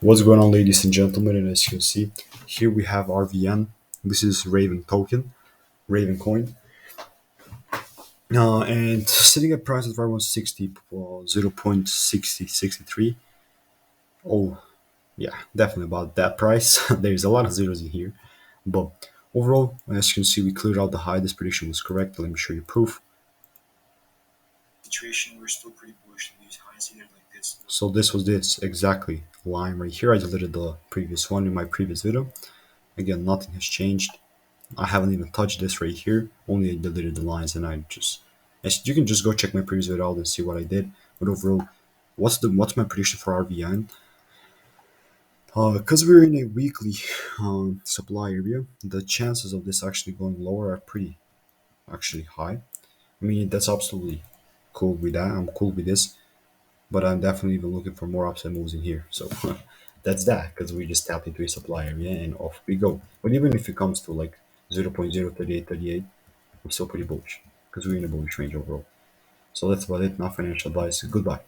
What's going on, ladies and gentlemen? And as you can see, here we have RVN. This is Raven token, Raven coin. And sitting at price of around 60, 0.6063. Oh, yeah, definitely about that price. There's a lot of zeros in here. But overall, as you can see, we cleared out the high. This prediction was correct. Let me show you proof. Situation, we're still pretty bullish on these highs either like this. So this was this exactly line right here. I deleted the previous one in my previous video. Again, nothing has changed. I haven't even touched this right here. Only I deleted the lines, and I just you can just go check my previous video out and see what I did. But overall, what's my prediction for RVN? Because we're in a weekly supply area, the chances of this actually going lower are pretty actually high. I mean, that's absolutely cool with that. I'm cool with this, but I'm definitely even looking for more upside moves in here. So that's that, because we just tapped into a supply area and off we go. But even if it comes to like 0.03838, I'm still pretty bullish because we're in a bullish range overall. So that's about it. Not financial advice. Goodbye.